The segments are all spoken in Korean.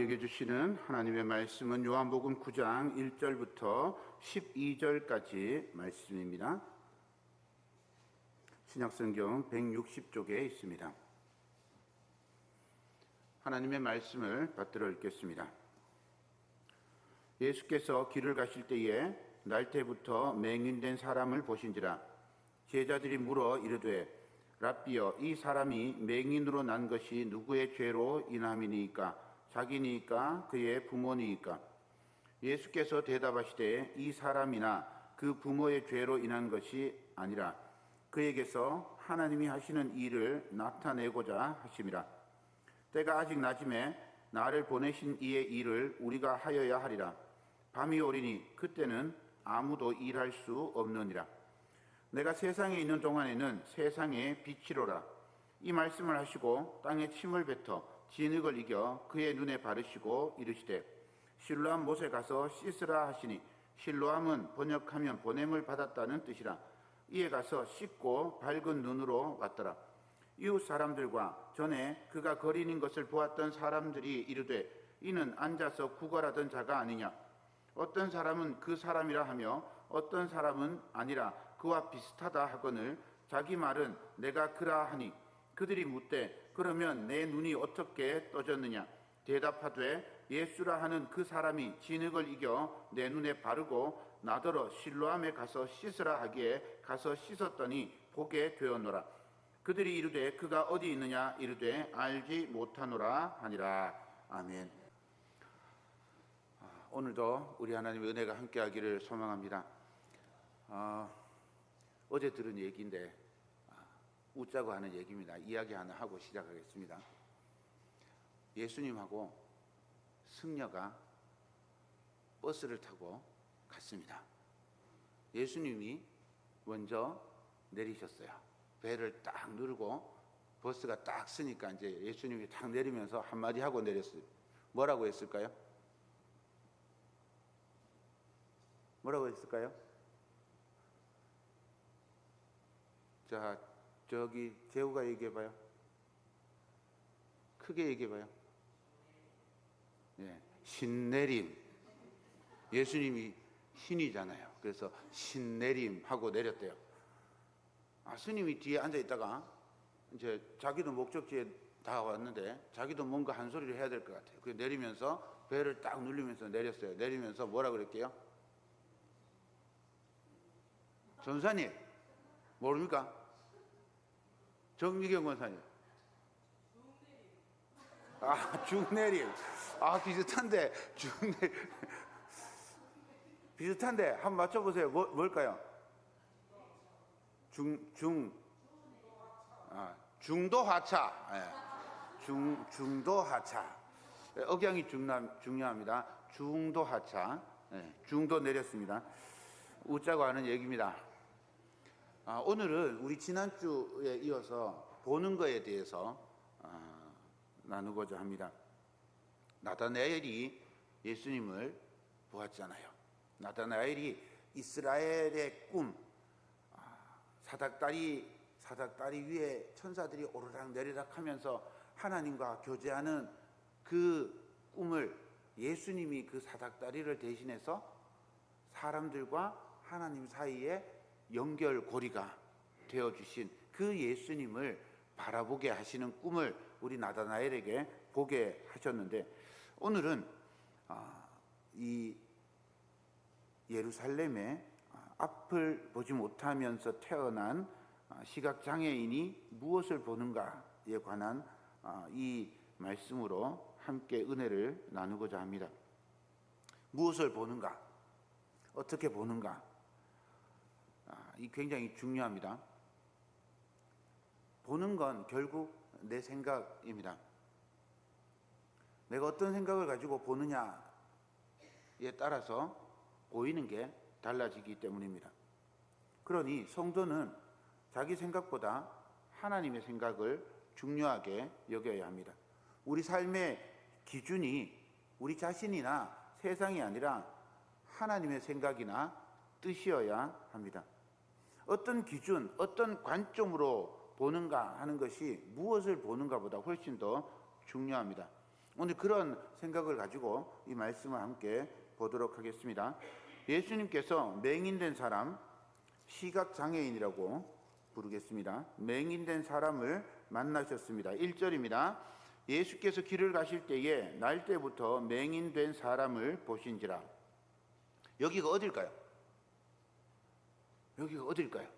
우리에게 주시는 하나님의 말씀은 요한복음 9장 1절부터 12절까지 말씀입니다. 신약성경 160쪽에 있습니다. 하나님의 말씀을 받들어 읽겠습니다. 예수께서 길을 가실 때에 날때부터 맹인된 사람을 보신지라. 제자들이 물어 이르되 랍비여, 이 사람이 맹인으로 난 것이 누구의 죄로 인함이니이까? 자기니이까 그의 부모니이까? 예수께서 대답하시되 이 사람이나 그 부모의 죄로 인한 것이 아니라 그에게서 하나님이 하시는 일을 나타내고자 하심이라. 때가 아직 낮음에 나를 보내신 이의 일을 우리가 하여야 하리라. 밤이 오리니 그때는 아무도 일할 수 없느니라. 내가 세상에 있는 동안에는 세상의 빛이로라. 이 말씀을 하시고 땅에 침을 뱉어 진흙을 이겨 그의 눈에 바르시고 이르시되 실로암 못에 가서 씻으라 하시니, 실로암은 번역하면 보냄을 받았다는 뜻이라. 이에 가서 씻고 밝은 눈으로 왔더라. 이웃 사람들과 전에 그가 거리는 것을 보았던 사람들이 이르되 이는 앉아서 구걸하던 자가 아니냐. 어떤 사람은 그 사람이라 하며 어떤 사람은 아니라 그와 비슷하다 하거늘 자기 말은 내가 그라 하니, 그들이 묻되 그러면 내 눈이 어떻게 떠졌느냐. 대답하되 예수라 하는 그 사람이 진흙을 이겨 내 눈에 바르고 나더러 실로암에 가서 씻으라 하기에 가서 씻었더니 보게 되었노라. 그들이 이르되 그가 어디 있느냐. 이르되 알지 못하노라 하니라. 아멘. 오늘도 우리 하나님의 은혜가 함께하기를 소망합니다. 어제 들은 얘기인데 웃자고 하는 얘기입니다. 이야기 하나 하고 시작하겠습니다. 예수님하고 승려가 버스를 타고 갔습니다. 예수님이 먼저 내리셨어요. 배를 딱 누르고 버스가 딱 쓰니까 이제 예수님이 딱 내리면서 한마디 하고 내렸어요. 뭐라고 했을까요? 뭐라고 했을까요? 자, 저기 재우가 얘기해봐요. 크게 얘기해봐요. 예, 신내림. 예수님이 신이잖아요. 그래서 신내림 하고 내렸대요. 스님이 뒤에 앉아있다가 이제 자기도 목적지에 다 왔는데 자기도 뭔가 한 소리를 해야 될 것 같아요. 그래서 내리면서 배를 딱 눌리면서 내렸어요. 내리면서 뭐라 그랬게요? 전사님 모릅니까? 정미경 권사님. 중내림. 비슷한데 중내림. 비슷한데 한번 맞춰보세요. 뭘까요? 중도하차. 예. 중도하차. 억양이 중요합니다. 중도하차. 예. 중도 내렸습니다. 웃자고 하는 얘기입니다. 오늘은 우리 지난주에 이어서 보는 것에 대해서 나누고자 합니다. 나다나엘이 예수님을 보았잖아요. 나다나엘이 이스라엘의 꿈, 사닥다리 위에 천사들이 오르락 내리락 하면서 하나님과 교제하는 그 꿈을 예수님이 그 사닥다리를 대신해서 사람들과 하나님 사이에 연결고리가 되어주신 그 예수님을 바라보게 하시는 꿈을 우리 나다나엘에게 보게 하셨는데, 오늘은 이 예루살렘의 앞을 보지 못하면서 태어난 시각장애인이 무엇을 보는가에 관한 이 말씀으로 함께 은혜를 나누고자 합니다. 무엇을 보는가? 어떻게 보는가? 이 굉장히 중요합니다. 보는 건 결국 내 생각입니다. 내가 어떤 생각을 가지고 보느냐에 따라서 보이는 게 달라지기 때문입니다. 그러니 성도는 자기 생각보다 하나님의 생각을 중요하게 여겨야 합니다. 우리 삶의 기준이 우리 자신이나 세상이 아니라 하나님의 생각이나 뜻이어야 합니다. 어떤 기준, 어떤 관점으로 보는가 하는 것이 무엇을 보는가보다 훨씬 더 중요합니다. 오늘 그런 생각을 가지고 이 말씀을 함께 보도록 하겠습니다. 예수님께서 맹인된 사람, 시각장애인이라고 부르겠습니다. 맹인된 사람을 만나셨습니다. 1절입니다. 예수께서 길을 가실 때에 날때부터 맹인된 사람을 보신지라. 여기가 어딜까요? 여기가 어딜까요?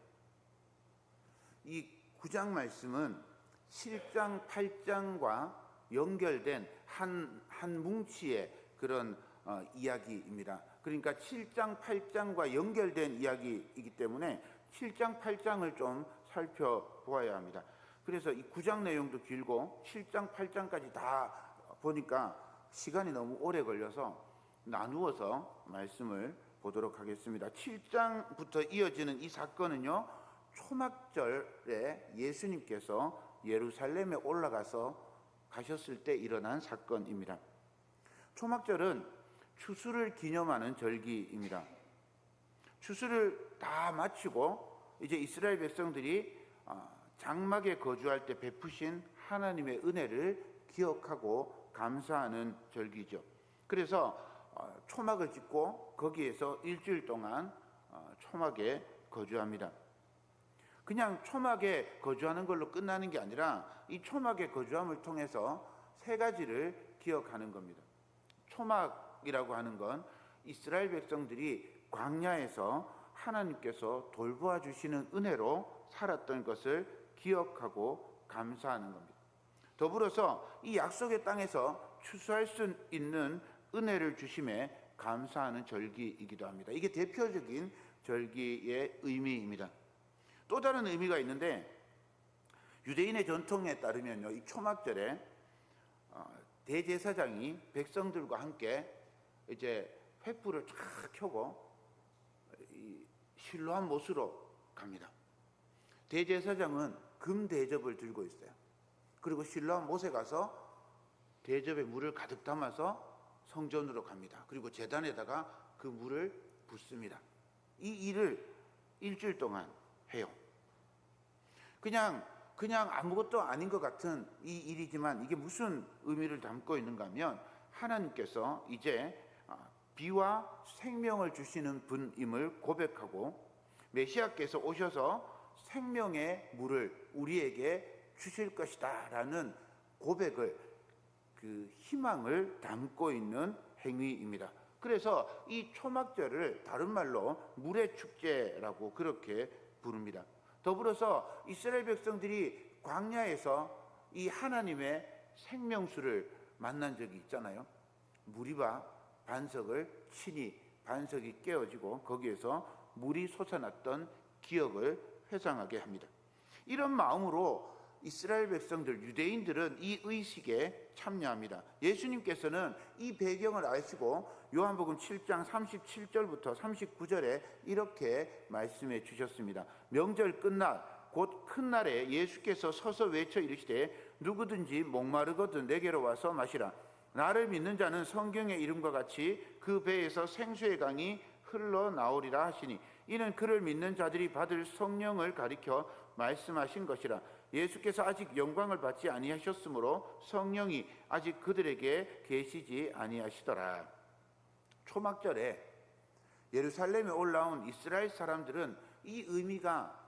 이 9장 말씀은 7장, 8장과 연결된 한 뭉치의 그런 이야기입니다. 그러니까 7장, 8장과 연결된 이야기이기 때문에 7장, 8장을 좀 살펴보아야 합니다. 그래서 이 9장 내용도 길고 7장, 8장까지 다 보니까 시간이 너무 오래 걸려서 나누어서 말씀을 보도록 하겠습니다. 7장부터 이어지는 이 사건은요, 초막절에 예수님께서 예루살렘에 올라가서 가셨을 때 일어난 사건입니다. 초막절은 추수를 기념하는 절기입니다. 추수를 다 마치고 이제 이스라엘 백성들이 장막에 거주할 때 베푸신 하나님의 은혜를 기억하고 감사하는 절기죠. 그래서 초막을 짓고 거기에서 일주일 동안 초막에 거주합니다. 그냥 초막에 거주하는 걸로 끝나는 게 아니라 이 초막에 거주함을 통해서 세 가지를 기억하는 겁니다. 초막이라고 하는 건 이스라엘 백성들이 광야에서 하나님께서 돌보아 주시는 은혜로 살았던 것을 기억하고 감사하는 겁니다. 더불어서 이 약속의 땅에서 추수할 수 있는 은혜를 주심에 감사하는 절기이기도 합니다. 이게 대표적인 절기의 의미입니다. 또 다른 의미가 있는데, 유대인의 전통에 따르면요, 이 초막절에 대제사장이 백성들과 함께 이제 횃불을 쫙 켜고 실로암 못으로 갑니다. 대제사장은 금 대접을 들고 있어요. 그리고 실로암 못에 가서 대접에 물을 가득 담아서 성전으로 갑니다. 그리고 제단에다가 그 물을 붓습니다. 이 일을 일주일 동안 해요. 그냥 아무것도 아닌 것 같은 이 일이지만 이게 무슨 의미를 담고 있는가 하면, 하나님께서 이제 비와 생명을 주시는 분임을 고백하고 메시아께서 오셔서 생명의 물을 우리에게 주실 것이다 라는 고백을, 그 희망을 담고 있는 행위입니다. 그래서 이 초막절을 다른 말로 물의 축제라고 그렇게 부릅니다. 더불어서 이스라엘 백성들이 광야에서 이 하나님의 생명수를 만난 적이 있잖아요. 무리바 반석을 치니 반석이 깨어지고 거기에서 물이 솟아났던 기억을 회상하게 합니다. 이런 마음으로 이스라엘 백성들, 유대인들은 이 의식에 참여합니다. 예수님께서는 이 배경을 아시고 요한복음 7장 37절부터 39절에 이렇게 말씀해 주셨습니다. 명절 끝날 곧 큰 날에 예수께서 서서 외쳐 이르시되 누구든지 목마르거든 내게로 와서 마시라. 나를 믿는 자는 성경의 이름과 같이 그 배에서 생수의 강이 흘러나오리라 하시니, 이는 그를 믿는 자들이 받을 성령을 가리켜 말씀하신 것이라. 예수께서 아직 영광을 받지 아니하셨으므로 성령이 아직 그들에게 계시지 아니하시더라. 초막절에 예루살렘에 올라온 이스라엘 사람들은 이 의미가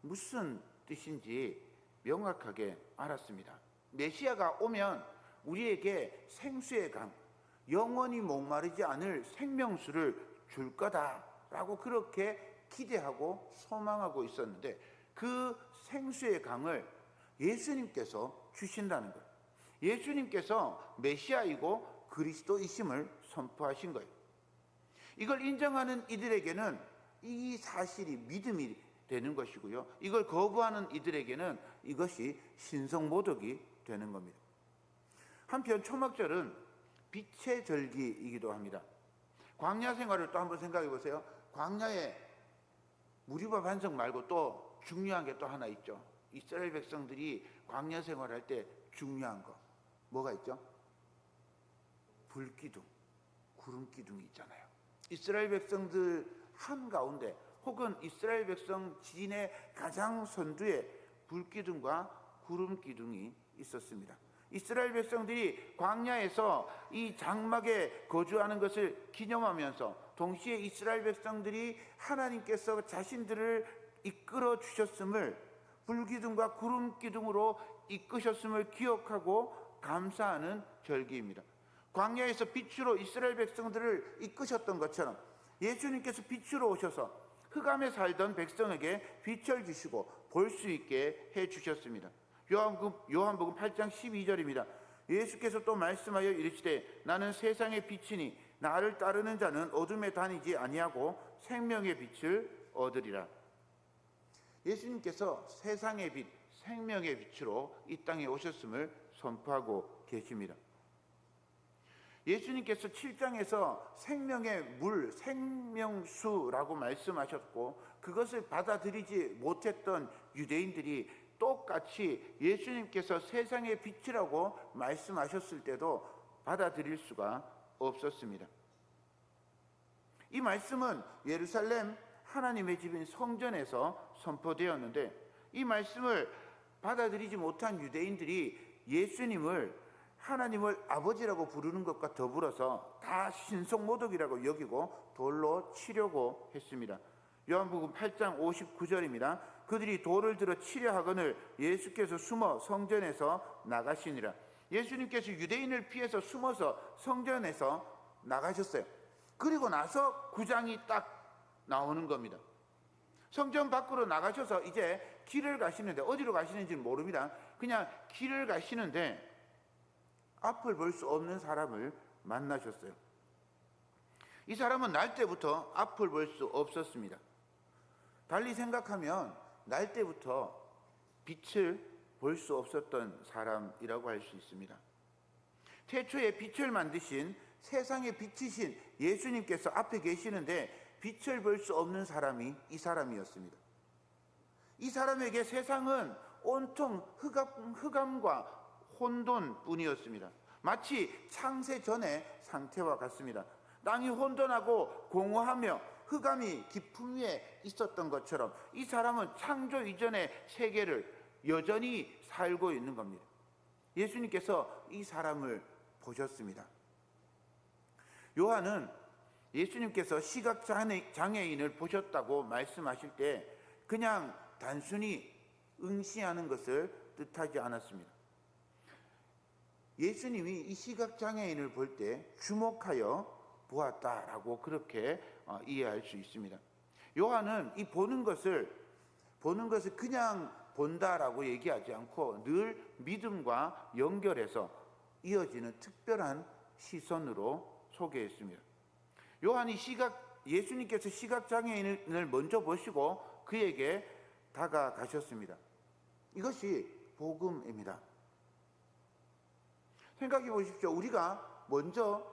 무슨 뜻인지 명확하게 알았습니다. 메시아가 오면 우리에게 생수의 강, 영원히 목마르지 않을 생명수를 줄 거다라고 그렇게 기대하고 소망하고 있었는데, 그 생수의 강을 예수님께서 주신다는 거예요. 예수님께서 메시아이고 그리스도이심을 선포하신 거예요. 이걸 인정하는 이들에게는 이 사실이 믿음이 되는 것이고요, 이걸 거부하는 이들에게는 이것이 신성모독이 되는 겁니다. 한편 초막절은 빛의 절기이기도 합니다. 광야 생활을 또 한번 생각해 보세요. 광야에 무리바 반석 말고 또 중요한 게 또 하나 있죠. 이스라엘 백성들이 광야 생활할 때 중요한 거 뭐가 있죠? 불기둥, 구름기둥이 있잖아요. 이스라엘 백성들 한가운데 혹은 이스라엘 백성 진의 가장 선두에 불기둥과 구름기둥이 있었습니다. 이스라엘 백성들이 광야에서 이 장막에 거주하는 것을 기념하면서 동시에 이스라엘 백성들이 하나님께서 자신들을 이끌어 주셨음을, 불기둥과 구름기둥으로 이끄셨음을 기억하고 감사하는 절기입니다. 광야에서 빛으로 이스라엘 백성들을 이끄셨던 것처럼 예수님께서 빛으로 오셔서 흑암에 살던 백성에게 빛을 주시고 볼 수 있게 해주셨습니다. 요한복음 8장 12절입니다. 예수께서 또 말씀하여 이르시되 나는 세상의 빛이니 나를 따르는 자는 어둠에 다니지 아니하고 생명의 빛을 얻으리라. 예수님께서 세상의 빛, 생명의 빛으로 이 땅에 오셨음을 선포하고 계십니다. 예수님께서 7장에서 생명의 물, 생명수라고 말씀하셨고 그것을 받아들이지 못했던 유대인들이 똑같이 예수님께서 세상의 빛이라고 말씀하셨을 때도 받아들일 수가 없었습니다. 이 말씀은 예루살렘 하나님의 집인 성전에서 선포되었는데 이 말씀을 받아들이지 못한 유대인들이 예수님을 하나님을 아버지라고 부르는 것과 더불어서 다 신성모독이라고 여기고 돌로 치려고 했습니다. 요한복음 8장 59절입니다. 그들이 돌을 들어 치려 하거늘 예수께서 숨어 성전에서 나가시니라. 예수님께서 유대인을 피해서 숨어서 성전에서 나가셨어요. 그리고 나서 9장이 딱 나오는 겁니다. 성전 밖으로 나가셔서 이제 길을 가시는데, 어디로 가시는지는 모릅니다. 그냥 길을 가시는데 앞을 볼 수 없는 사람을 만나셨어요. 이 사람은 날 때부터 앞을 볼 수 없었습니다. 달리 생각하면 날 때부터 빛을 볼 수 없었던 사람이라고 할 수 있습니다. 태초에 빛을 만드신 세상의 빛이신 예수님께서 앞에 계시는데 빛을 볼 수 없는 사람이 이 사람이었습니다. 이 사람에게 세상은 온통 흑암과 혼돈뿐이었습니다. 마치 창세 전의 상태와 같습니다. 땅이 혼돈하고 공허하며 흑암이 깊음 위에 있었던 것처럼 이 사람은 창조 이전의 세계를 여전히 살고 있는 겁니다. 예수님께서 이 사람을 보셨습니다. 요한은 예수님께서 시각장애인을 보셨다고 말씀하실 때 그냥 단순히 응시하는 것을 뜻하지 않았습니다. 예수님이 이 시각장애인을 볼 때 주목하여 보았다라고 그렇게 이해할 수 있습니다. 요한은 이 보는 것을 그냥 본다라고 얘기하지 않고 늘 믿음과 연결해서 이어지는 특별한 시선으로 소개했습니다. 요한이 예수님께서 시각장애인을 먼저 보시고 그에게 다가가셨습니다. 이것이 복음입니다. 생각해 보십시오. 우리가 먼저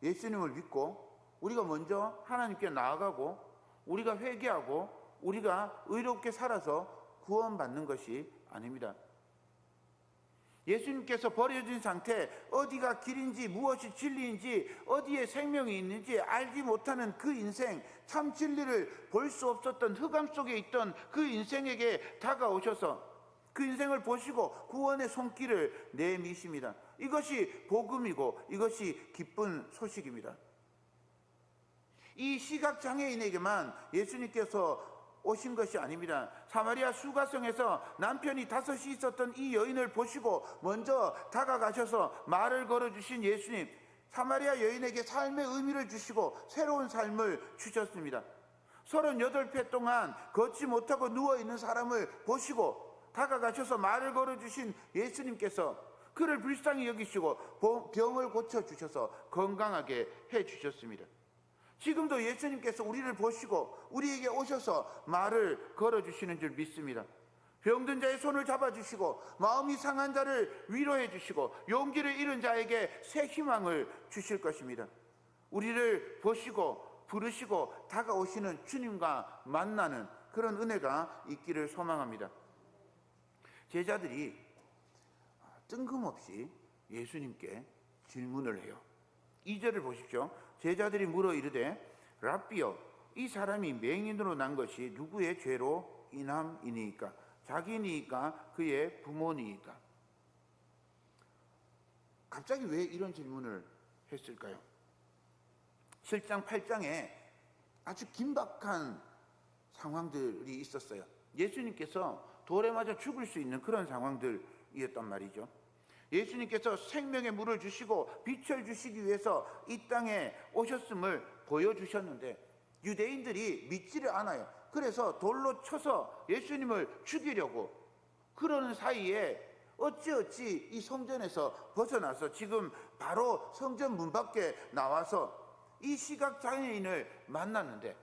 예수님을 믿고 우리가 먼저 하나님께 나아가고 우리가 회개하고 우리가 의롭게 살아서 구원받는 것이 아닙니다. 예수님께서 버려진 상태, 어디가 길인지 무엇이 진리인지 어디에 생명이 있는지 알지 못하는 그 인생, 참 진리를 볼 수 없었던 흑암 속에 있던 그 인생에게 다가오셔서 그 인생을 보시고 구원의 손길을 내미십니다. 이것이 복음이고 이것이 기쁜 소식입니다. 이 시각장애인에게만 예수님께서 오신 것이 아닙니다. 사마리아 수가성에서 남편이 5이 있었던 이 여인을 보시고 먼저 다가가셔서 말을 걸어주신 예수님, 사마리아 여인에게 삶의 의미를 주시고 새로운 삶을 주셨습니다. 38회 동안 걷지 못하고 누워있는 사람을 보시고 다가가셔서 말을 걸어주신 예수님께서 그를 불쌍히 여기시고 병을 고쳐주셔서 건강하게 해주셨습니다. 지금도 예수님께서 우리를 보시고 우리에게 오셔서 말을 걸어주시는 줄 믿습니다. 병든 자의 손을 잡아주시고 마음이 상한 자를 위로해 주시고 용기를 잃은 자에게 새 희망을 주실 것입니다. 우리를 보시고 부르시고 다가오시는 주님과 만나는 그런 은혜가 있기를 소망합니다. 제자들이 뜬금없이 예수님께 질문을 해요. 2절을 보십시오. 제자들이 물어 이르되 랍비여, 이 사람이 맹인으로 난 것이 누구의 죄로 인함이니까? 자기니까 그의 부모니까? 갑자기 왜 이런 질문을 했을까요? 7장 8장에 아주 긴박한 상황들이 있었어요. 예수님께서 돌에 맞아 죽을 수 있는 그런 상황들이었단 말이죠. 예수님께서 생명의 물을 주시고 빛을 주시기 위해서 이 땅에 오셨음을 보여주셨는데 유대인들이 믿지를 않아요. 그래서 돌로 쳐서 예수님을 죽이려고 그러는 사이에 어찌 이 성전에서 벗어나서 지금 바로 성전 문 밖에 나와서 이 시각장애인을 만났는데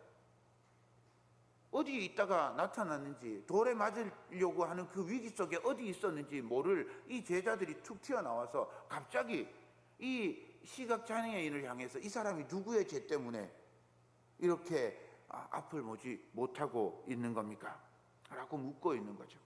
어디에 있다가 나타났는지, 돌에 맞으려고 하는 그 위기 속에 어디 있었는지 모를 이 제자들이 툭 튀어나와서 갑자기 이 시각장애인을 향해서 이 사람이 누구의 죄 때문에 이렇게 앞을 보지 못하고 있는 겁니까? 라고 묻고 있는 거죠.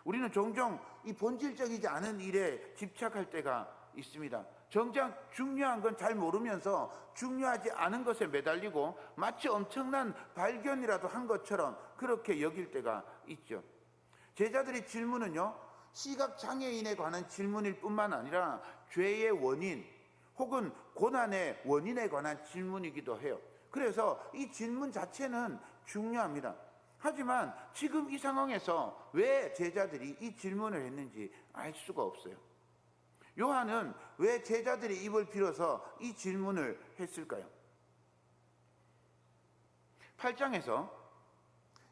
우리는 종종 이 본질적이지 않은 일에 집착할 때가 있습니다. 정작 중요한 건 잘 모르면서 중요하지 않은 것에 매달리고 마치 엄청난 발견이라도 한 것처럼 그렇게 여길 때가 있죠. 제자들의 질문은요, 시각장애인에 관한 질문일 뿐만 아니라 죄의 원인 혹은 고난의 원인에 관한 질문이기도 해요. 그래서 이 질문 자체는 중요합니다. 하지만 지금 이 상황에서 왜 제자들이 이 질문을 했는지 알 수가 없어요. 요한은 왜 제자들의 입을 빌어서 이 질문을 했을까요? 8장에서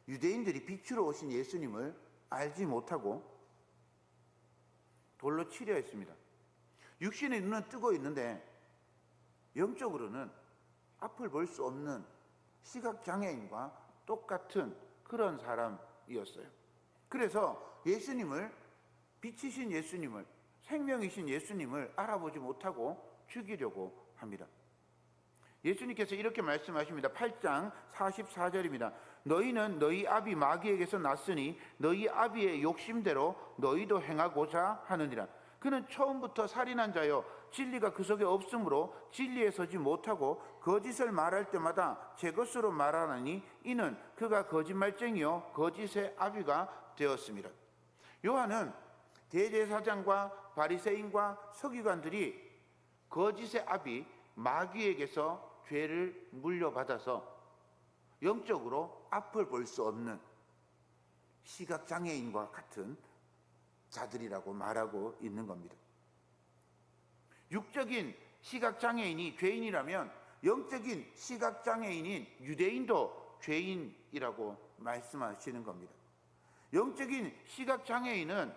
유대인들이 빛으로 오신 예수님을 알지 못하고 돌로 치려 했습니다. 육신의 눈은 뜨고 있는데 영적으로는 앞을 볼 수 없는 시각장애인과 똑같은 그런 사람이었어요. 그래서 예수님을, 빛이신 예수님을, 생명이신 예수님을 알아보지 못하고 죽이려고 합니다. 예수님께서 이렇게 말씀하십니다. 8장 44절입니다. 너희는 너희 아비 마귀에게서 났으니 너희 아비의 욕심대로 너희도 행하고자 하느니라. 그는 처음부터 살인한 자요 진리가 그 속에 없으므로 진리에 서지 못하고 거짓을 말할 때마다 제 것으로 말하나니 이는 그가 거짓말쟁이요 거짓의 아비가 되었습니다. 요한은 대제사장과 바리새인과 서기관들이 거짓의 아비 마귀에게서 죄를 물려받아서 영적으로 앞을 볼 수 없는 시각장애인과 같은 자들이라고 말하고 있는 겁니다. 육적인 시각장애인이 죄인이라면 영적인 시각장애인인 유대인도 죄인이라고 말씀하시는 겁니다. 영적인 시각장애인은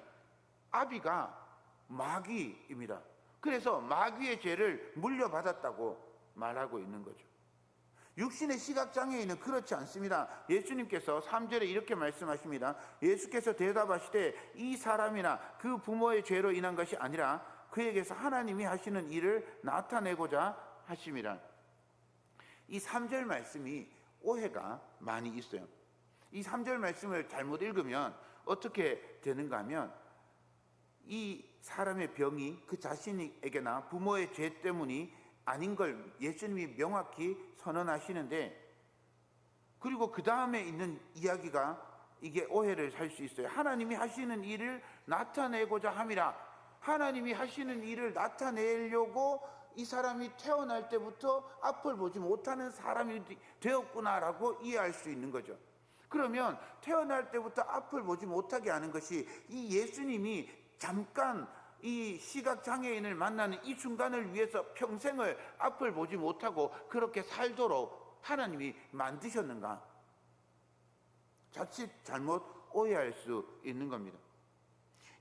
아비가 마귀입니다. 그래서 마귀의 죄를 물려받았다고 말하고 있는 거죠. 육신의 시각장애인은 그렇지 않습니다. 예수님께서 3절에 이렇게 말씀하십니다. 예수께서 대답하시되 이 사람이나 그 부모의 죄로 인한 것이 아니라 그에게서 하나님이 하시는 일을 나타내고자 하심이라. 이 3절 말씀이 오해가 많이 있어요. 이 3절 말씀을 잘못 읽으면 어떻게 되는가 하면 이 사람의 병이 그 자신에게나 부모의 죄 때문이 아닌 걸 예수님이 명확히 선언하시는데, 그리고 그 다음에 있는 이야기가 이게 오해를 살 수 있어요. 하나님이 하시는 일을 나타내고자 함이라. 하나님이 하시는 일을 나타내려고 이 사람이 태어날 때부터 앞을 보지 못하는 사람이 되었구나라고 이해할 수 있는 거죠. 그러면 태어날 때부터 앞을 보지 못하게 하는 것이 이 예수님이 잠깐 이 시각장애인을 만나는 이 순간을 위해서 평생을 앞을 보지 못하고 그렇게 살도록 하나님이 만드셨는가? 자칫 잘못 오해할 수 있는 겁니다.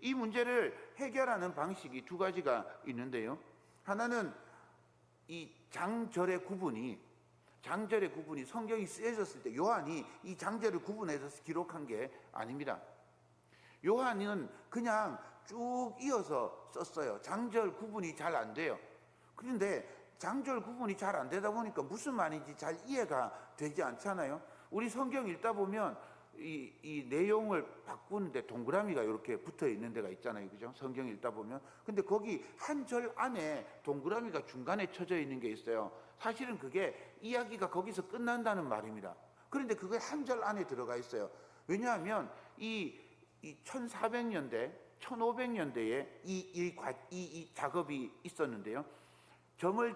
이 문제를 해결하는 방식이 두 가지가 있는데요. 하나는 이 장절의 구분이 성경이 쓰여졌을 때 요한이 이 장절을 구분해서 기록한 게 아닙니다. 요한은 그냥 쭉 이어서 썼어요. 장절 구분이 잘 안 돼요. 그런데 장절 구분이 잘 안 되다 보니까 무슨 말인지 잘 이해가 되지 않잖아요. 우리 성경 읽다 보면 이 내용을 바꾸는데 동그라미가 이렇게 붙어 있는 데가 있잖아요. 그죠? 성경 읽다 보면. 근데 거기 한 절 안에 동그라미가 중간에 쳐져 있는 게 있어요. 사실은 그게 이야기가 거기서 끝난다는 말입니다. 그런데 그게 한 절 안에 들어가 있어요. 왜냐하면 이 1400년대 1500년대에 이 작업이 있었는데요. 점을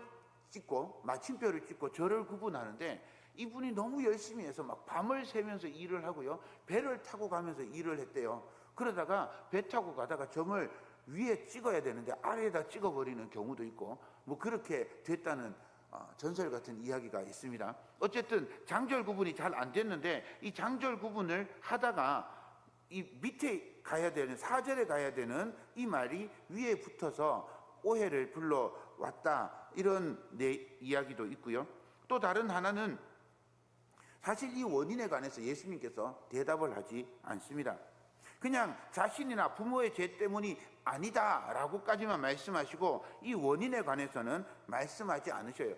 찍고 마침표를 찍고 절을 구분하는데 이분이 너무 열심히 해서 막 밤을 새면서 일을 하고요. 배를 타고 가면서 일을 했대요. 그러다가 배 타고 가다가 점을 위에 찍어야 되는데 아래에다 찍어버리는 경우도 있고 뭐 그렇게 됐다는 전설 같은 이야기가 있습니다. 어쨌든 장절 구분이 잘 안 됐는데 이 장절 구분을 하다가 이 밑에 가야 되는 4절에 가야 되는 이 말이 위에 붙어서 오해를 불러왔다, 이런 이야기도 있고요. 또 다른 하나는 사실 이 원인에 관해서 예수님께서 대답을 하지 않습니다. 그냥 자신이나 부모의 죄 때문이 아니다라고까지만 말씀하시고 이 원인에 관해서는 말씀하지 않으셔요.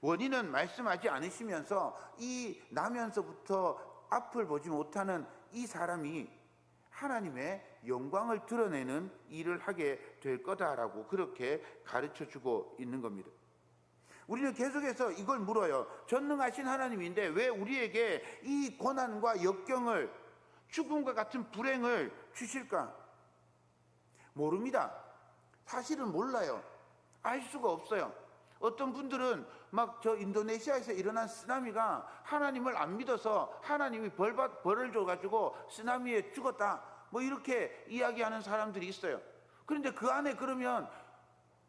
원인은 말씀하지 않으시면서 이 나면서부터 앞을 보지 못하는 이 사람이 하나님의 영광을 드러내는 일을 하게 될 거다라고 그렇게 가르쳐주고 있는 겁니다. 우리는 계속해서 이걸 물어요. 전능하신 하나님인데 왜 우리에게 이 고난과 역경을, 죽음과 같은 불행을 주실까? 모릅니다. 사실은 몰라요. 알 수가 없어요. 어떤 분들은 막 저 인도네시아에서 일어난 쓰나미가 하나님을 안 믿어서 하나님이 벌을 줘가지고 쓰나미에 죽었다, 뭐 이렇게 이야기하는 사람들이 있어요. 그런데 그 안에 그러면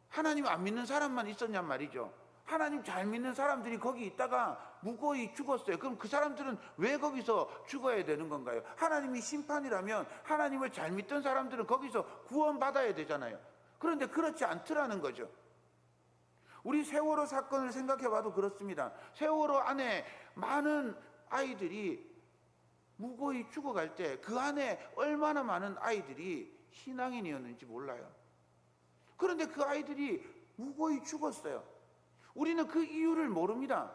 하나님 안 믿는 사람만 있었냔 말이죠. 하나님 잘 믿는 사람들이 거기 있다가 무고히 죽었어요. 그럼 그 사람들은 왜 거기서 죽어야 되는 건가요? 하나님이 심판이라면 하나님을 잘 믿던 사람들은 거기서 구원받아야 되잖아요. 그런데 그렇지 않더라는 거죠. 우리 세월호 사건을 생각해 봐도 그렇습니다. 세월호 안에 많은 아이들이 무고히 죽어갈 때 그 안에 얼마나 많은 아이들이 신앙인이었는지 몰라요. 그런데 그 아이들이 무고히 죽었어요. 우리는 그 이유를 모릅니다.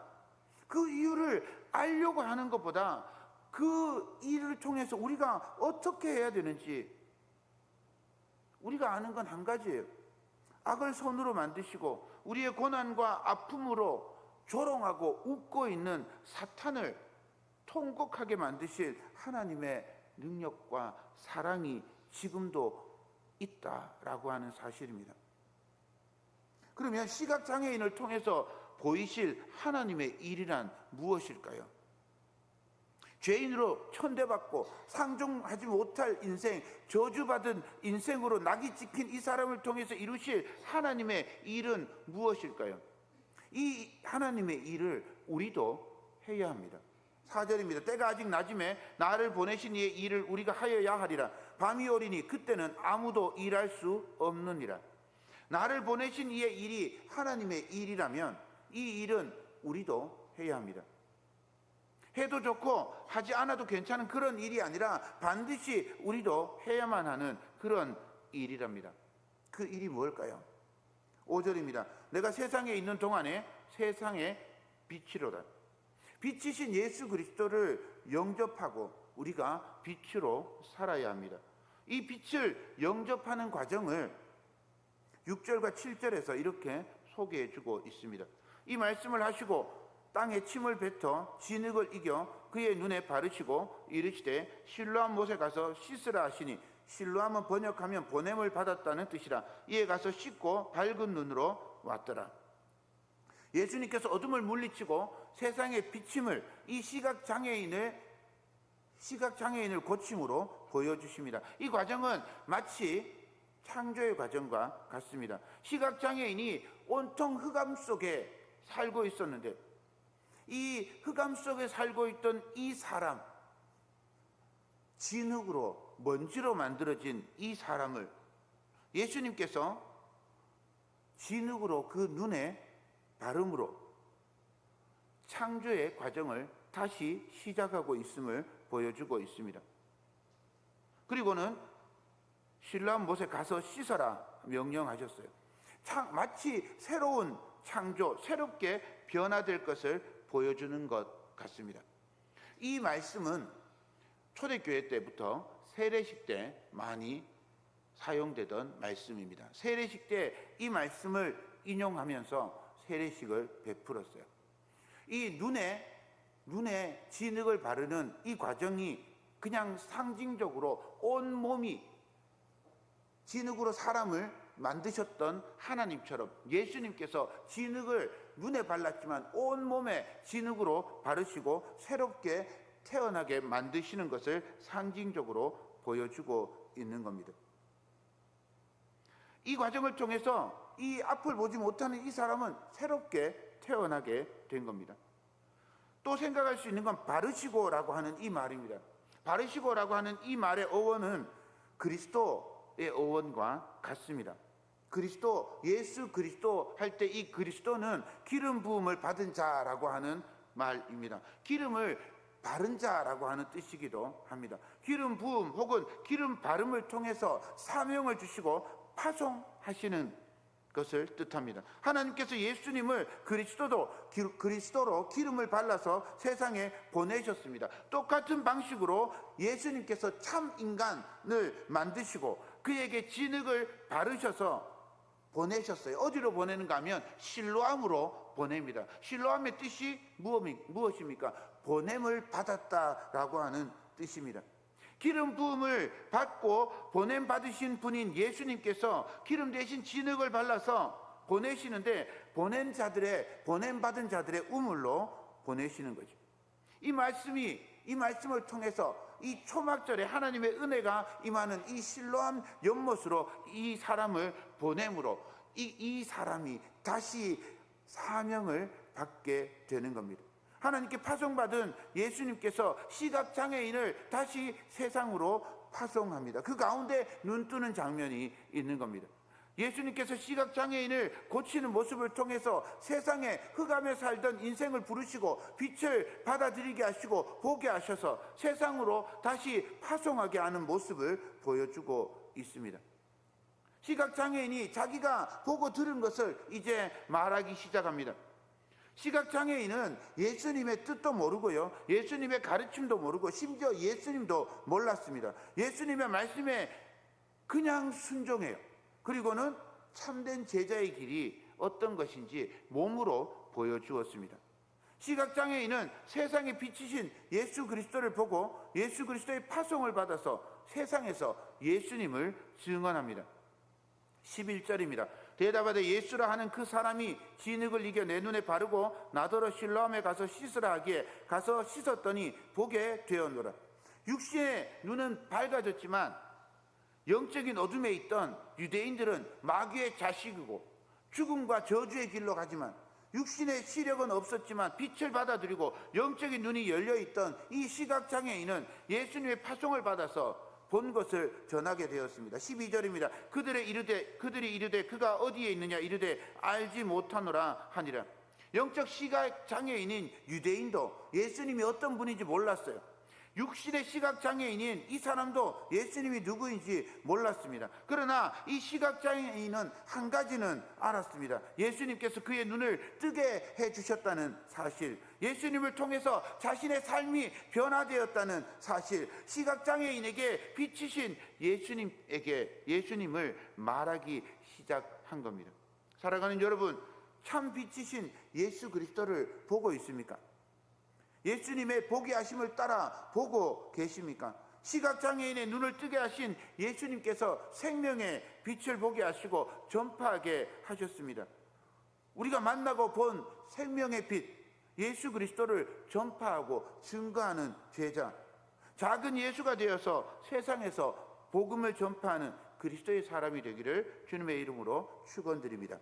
그 이유를 알려고 하는 것보다 그 일을 통해서 우리가 어떻게 해야 되는지 우리가 아는 건 한 가지예요. 악을 손으로 만드시고 우리의 고난과 아픔으로 조롱하고 웃고 있는 사탄을 통곡하게 만드실 하나님의 능력과 사랑이 지금도 있다라고 하는 사실입니다. 그러면 시각장애인을 통해서 보이실 하나님의 일이란 무엇일까요? 죄인으로 천대받고 상종하지 못할 인생, 저주받은 인생으로 낙이 찍힌 이 사람을 통해서 이루실 하나님의 일은 무엇일까요? 이 하나님의 일을 우리도 해야 합니다. 4절입니다. 때가 아직 낮음에 나를 보내신 이의 일을 우리가 하여야 하리라. 밤이 오리니 그때는 아무도 일할 수 없느니라. 나를 보내신 이의 일이 하나님의 일이라면 이 일은 우리도 해야 합니다. 해도 좋고 하지 않아도 괜찮은 그런 일이 아니라 반드시 우리도 해야만 하는 그런 일이랍니다. 그 일이 뭘까요? 5절입니다. 내가 세상에 있는 동안에 세상의 빛이로다. 빛이신 예수 그리스도를 영접하고 우리가 빛으로 살아야 합니다. 이 빛을 영접하는 과정을 6절과 7절에서 이렇게 소개해 주고 있습니다. 이 말씀을 하시고 땅에 침을 뱉어 진흙을 이겨 그의 눈에 바르시고 이르시되 실로암 못에 가서 씻으라 하시니, 실로암은 번역하면 보냄을 받았다는 뜻이라. 이에 가서 씻고 밝은 눈으로 왔더라. 예수님께서 어둠을 물리치고 세상의 비침을 이 시각장애인을 고침으로 보여주십니다. 이 과정은 마치 창조의 과정과 같습니다. 시각장애인이 온통 흑암 속에 살고 있었는데 이 흑암 속에 살고 있던 이 사람, 진흙으로 먼지로 만들어진 이 사람을 예수님께서 진흙으로 그 눈에 바름으로 창조의 과정을 다시 시작하고 있음을 보여주고 있습니다. 그리고는 실로암 못에 가서 씻어라 명령하셨어요. 마치 새로운 창조, 새롭게 변화될 것을 보여주는 것 같습니다. 이 말씀은 초대교회 때부터 세례식 때 많이 사용되던 말씀입니다. 세례식 때 이 말씀을 인용하면서 세례식을 베풀었어요. 이 눈에 진흙을 바르는 이 과정이 그냥 상징적으로 온 몸이 진흙으로 사람을 만드셨던 하나님처럼 예수님께서 진흙을 눈에 발랐지만 온몸에 진흙으로 바르시고 새롭게 태어나게 만드시는 것을 상징적으로 보여주고 있는 겁니다. 이 과정을 통해서 이 앞을 보지 못하는 이 사람은 새롭게 태어나게 된 겁니다. 또 생각할 수 있는 건 바르시고라고 하는 이 말입니다. 바르시고라고 하는 이 말의 어원은 그리스도의 어원과 같습니다. 그리스도, 예수 그리스도 할 때 이 그리스도는 기름 부음을 받은 자라고 하는 말입니다. 기름을 바른 자라고 하는 뜻이기도 합니다. 기름 부음 혹은 기름 바름을 통해서 사명을 주시고 파송하시는 것을 뜻합니다. 하나님께서 예수님을 그리스도로 기름을 발라서 세상에 보내셨습니다. 똑같은 방식으로 예수님께서 참 인간을 만드시고 그에게 진흙을 바르셔서 보내셨어요. 어디로 보내는가 하면 실로암으로 보냅니다. 실로암의 뜻이 무엇입니까? 보냄을 받았다라고 하는 뜻입니다. 기름 부음을 받고 보냄 받으신 분인 예수님께서 기름 대신 진흙을 발라서 보내시는데 보냄 받은 자들의 우물로 보내시는 거죠. 이 말씀을 통해서 이 초막절에 하나님의 은혜가 임하는 이 실로암 연못으로 이 사람을 보냄으로 이 사람이 다시 사명을 받게 되는 겁니다. 하나님께 파송받은 예수님께서 시각장애인을 다시 세상으로 파송합니다. 그 가운데 눈 뜨는 장면이 있는 겁니다. 예수님께서 시각장애인을 고치는 모습을 통해서 세상에 흑암에 살던 인생을 부르시고 빛을 받아들이게 하시고 보게 하셔서 세상으로 다시 파송하게 하는 모습을 보여주고 있습니다. 시각장애인이 자기가 보고 들은 것을 이제 말하기 시작합니다. 시각장애인은 예수님의 뜻도 모르고요, 예수님의 가르침도 모르고 심지어 예수님도 몰랐습니다. 예수님의 말씀에 그냥 순종해요. 그리고는 참된 제자의 길이 어떤 것인지 몸으로 보여주었습니다. 시각장애인은 세상에 비치신 예수 그리스도를 보고 예수 그리스도의 파송을 받아서 세상에서 예수님을 증언합니다. 11절입니다. 대답하되 예수라 하는 그 사람이 진흙을 이겨 내 눈에 바르고 나더러 실로암에 가서 씻으라 하기에 가서 씻었더니 보게 되었노라. 육신의 눈은 밝아졌지만 영적인 어둠에 있던 유대인들은 마귀의 자식이고 죽음과 저주의 길로 가지만 육신의 시력은 없었지만 빛을 받아들이고 영적인 눈이 열려있던 이 시각장애인은 예수님의 파송을 받아서 본 것을 전하게 되었습니다. 12절입니다. 그들이 이르되 그가 어디에 있느냐 이르되 알지 못하노라 하니라. 영적 시각장애인인 유대인도 예수님이 어떤 분인지 몰랐어요. 육신의 시각장애인인 이 사람도 예수님이 누구인지 몰랐습니다. 그러나 이 시각장애인은 한 가지는 알았습니다. 예수님께서 그의 눈을 뜨게 해주셨다는 사실, 예수님을 통해서 자신의 삶이 변화되었다는 사실, 시각장애인에게 비치신 예수님을 말하기 시작한 겁니다. 살아가는 여러분, 참 비치신 예수 그리스도를 보고 있습니까? 예수님의 보게 하심을 따라 보고 계십니까? 시각장애인의 눈을 뜨게 하신 예수님께서 생명의 빛을 보게 하시고 전파하게 하셨습니다. 우리가 만나고 본 생명의 빛, 예수 그리스도를 전파하고 증거하는 제자, 작은 예수가 되어서 세상에서 복음을 전파하는 그리스도의 사람이 되기를 주님의 이름으로 축원드립니다.